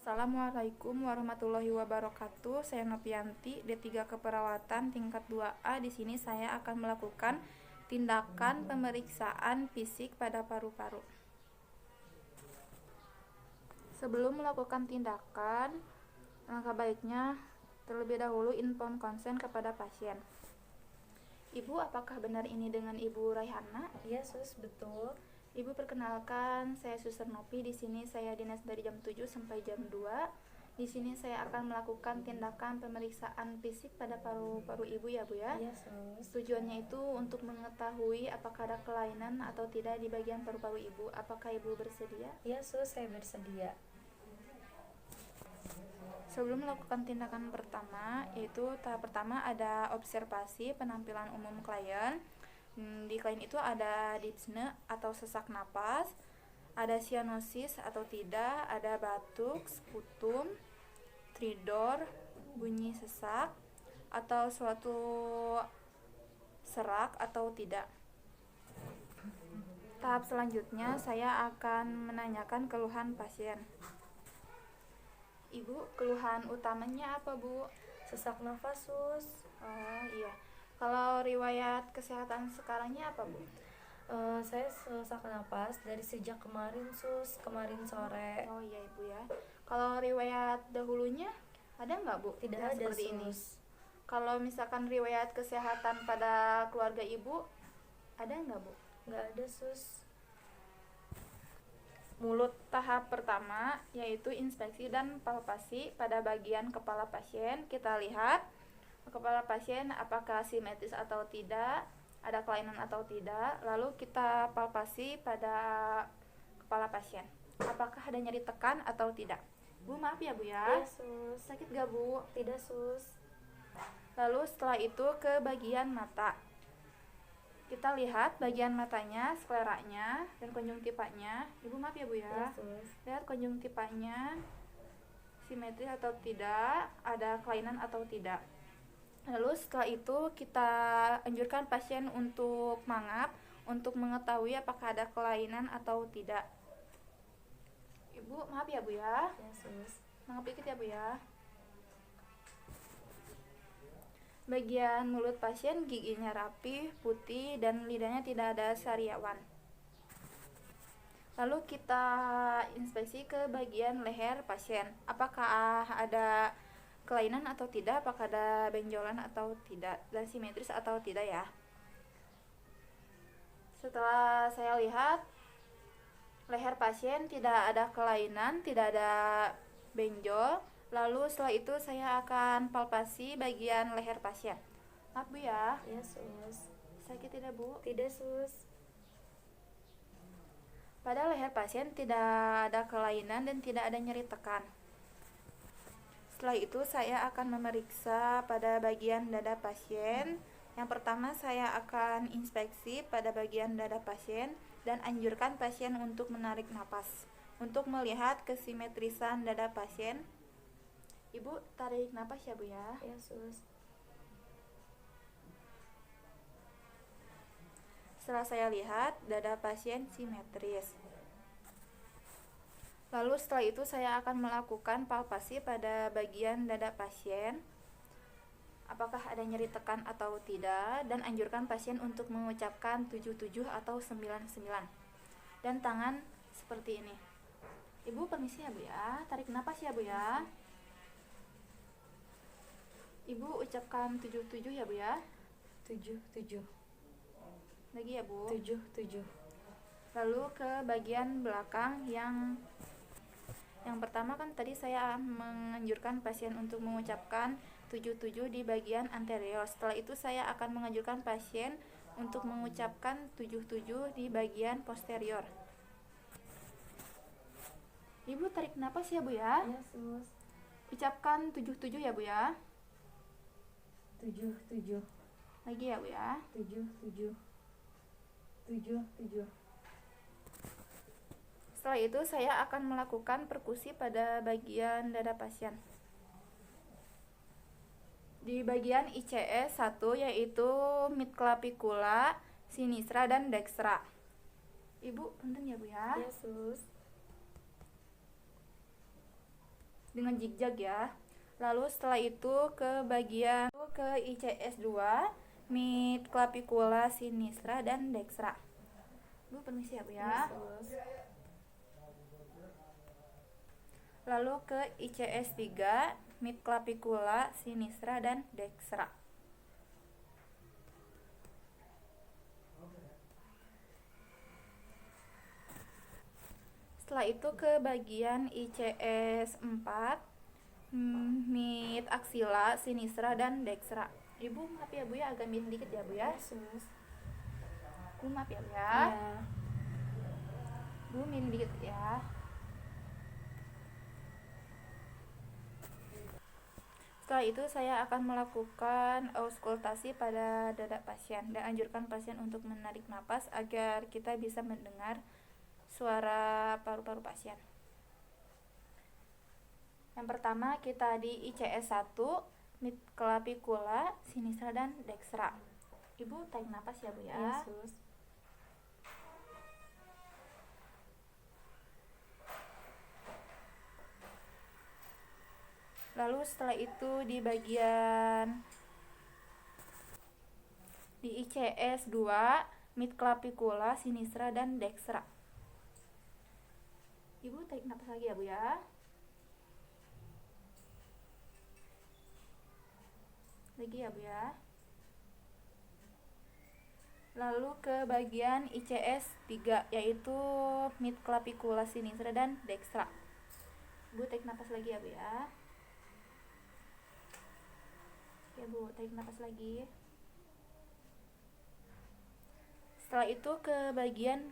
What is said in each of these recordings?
Assalamualaikum warahmatullahi wabarakatuh. Saya Nopianti, D3 Keperawatan tingkat 2A. Di sini saya akan melakukan tindakan pemeriksaan fisik pada paru-paru. Sebelum melakukan tindakan, langkah baiknya terlebih dahulu inform konsen kepada pasien. Ibu, apakah benar ini dengan Ibu Raihana? Iya, Sus, betul. Ibu, perkenalkan, saya Suster Nopi. Di sini saya dinas dari jam 7 sampai jam 2. Di sini saya akan melakukan tindakan pemeriksaan fisik pada paru-paru Ibu ya, Bu ya. Iya, Sus. Tujuannya itu untuk mengetahui apakah ada kelainan atau tidak di bagian paru-paru Ibu. Apakah Ibu bersedia? Iya, Sus, saya bersedia. Sebelum melakukan tindakan pertama, yaitu tahap pertama ada observasi penampilan umum klien. Di klien itu ada dyspnea atau sesak napas, ada cyanosis atau tidak, ada batuk, sputum, stridor, bunyi sesak, atau suatu serak atau tidak. Tahap selanjutnya saya akan menanyakan keluhan pasien. Ibu, keluhan utamanya apa, Bu? Sesak nafas, Sus. Oh iya. Kalau riwayat kesehatan sekarangnya apa, Bu? Saya sesak napas dari sejak kemarin, Sus, kemarin sore. Oh iya, Ibu ya. Kalau riwayat dahulunya ada nggak, Bu? Tidak yang ada, seperti ini. Sus. Kalau misalkan riwayat kesehatan pada keluarga Ibu, ada nggak, Bu? Nggak ada, Sus. Mulut tahap pertama yaitu inspeksi dan palpasi pada bagian kepala pasien. Kita lihat kepala pasien apakah simetris atau tidak, ada kelainan atau tidak. Lalu kita palpasi pada kepala pasien, apakah ada nyeri tekan atau tidak. Bu, maaf ya, Bu ya. Iya, Sus. Sakit gak, Bu? Tidak, Sus. Lalu setelah itu ke bagian mata. Kita lihat bagian matanya, skleranya, dan konjungtivanya. Ibu, maaf ya, Bu ya. Iya, Sus. Lihat konjungtivanya, simetris atau tidak, ada kelainan atau tidak. Lalu setelah itu kita anjurkan pasien untuk mangap untuk mengetahui apakah ada kelainan atau tidak. Ibu, maaf ya, Bu ya. Iya, Sus. Mangap dikit ya, Bu ya. Bagian mulut pasien giginya rapi, putih, dan lidahnya tidak ada sariawan. Lalu kita inspeksi ke bagian leher pasien. Apakah ada kelainan atau tidak, apakah ada benjolan atau tidak, dan simetris atau tidak ya. Setelah saya lihat leher pasien tidak ada kelainan, tidak ada benjol. Lalu setelah itu saya akan palpasi bagian leher pasien. Maaf, Bu ya. Iya, Sus. Sakit tidak, Bu? Tidak, Sus. Pada leher pasien tidak ada kelainan dan tidak ada nyeri tekan. Setelah itu saya akan memeriksa pada bagian dada pasien. Yang pertama saya akan inspeksi pada bagian dada pasien dan anjurkan pasien untuk menarik napas untuk melihat kesimetrisan dada pasien. Ibu, tarik napas ya, Bu ya. Iya, Sus. Setelah saya lihat dada pasien simetris. Lalu setelah itu saya akan melakukan palpasi pada bagian dada pasien. Apakah ada nyeri tekan atau tidak, dan anjurkan pasien untuk mengucapkan 77 atau 99. Dan tangan seperti ini. Ibu, permisi ya, Bu ya. Tarik napas ya, Bu ya. Ibu ucapkan 77 ya, Bu ya. 77. Lagi ya, Bu. 77. Lalu ke bagian belakang yang pertama kan tadi saya menganjurkan pasien untuk mengucapkan 77 di bagian anterior. Setelah itu saya akan menganjurkan pasien untuk mengucapkan 77 di bagian posterior. Ibu, tarik napas ya, Bu ya. Iya, Sus. Ucapkan 77 ya, Bu ya. 77. Lagi ya, Bu ya. 77. 77. Setelah itu saya akan melakukan perkusi pada bagian dada pasien. Di bagian ICE 1 yaitu midclavicula, sinistra, dan dextra. Ibu, punten ya, Bu ya. Iya, Sus. dengan zigzag ya. Lalu setelah itu ke bagian ke ICS 2 mid clavicula sinistra dan dextra. Bu permisi ya Bu ya. Sus. Lalu ke ICS 3 mid clavicula sinistra dan dextra. Setelah itu ke bagian ICS 4 mid axilla sinistra dan dextra. Ibu maaf ya Bu ya, agak miring dikit ya Bu ya. Sus. Bu maaf ya Bu ya. Iya. Bu miring dikit ya. Setelah itu saya akan melakukan auskultasi pada dada pasien dan anjurkan pasien untuk menarik napas agar kita bisa mendengar suara paru-paru pasien. Yang pertama kita di ICS 1 mid clavicula sinistra dan dextra. Ibu tarik napas ya Bu ya. Iya, Sus. Lalu setelah itu di bagian di ICS 2 mid clavicula sinistra dan dextra. Ibu tarik napas lagi ya Bu ya. Lagi ya Bu ya. Lalu ke bagian ICS 3 yaitu mid clavicula sinistra dan dextra. Bu tarik napas lagi ya Bu ya. Ya Bu, tarik napas lagi. Setelah itu ke bagian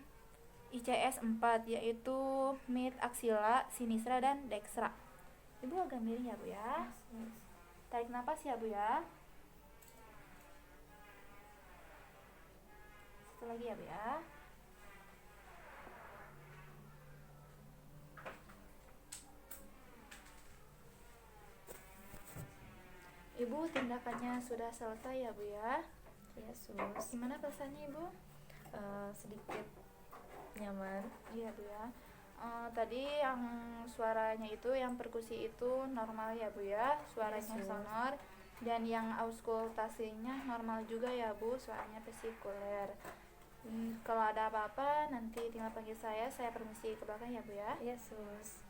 ICS 4 yaitu mid axilla sinistra dan dextra. Ibu agak miring ya Bu ya. Sus. Tarik napas ya Bu ya. Satu lagi ya Bu ya. Ibu, tindakannya sudah selesai ya Bu ya. Iya, Sus. Gimana perasaannya Ibu? Sedikit nyaman. Iya Bu ya. Tadi yang suaranya itu, yang perkusi itu normal ya Bu ya, suaranya Yes, Bu. sonor. Dan yang auskultasinya normal juga ya Bu, suaranya vesikuler. Kalau ada apa-apa nanti tinggal panggil saya permisi ke belakang ya Bu ya. Iya, Sus.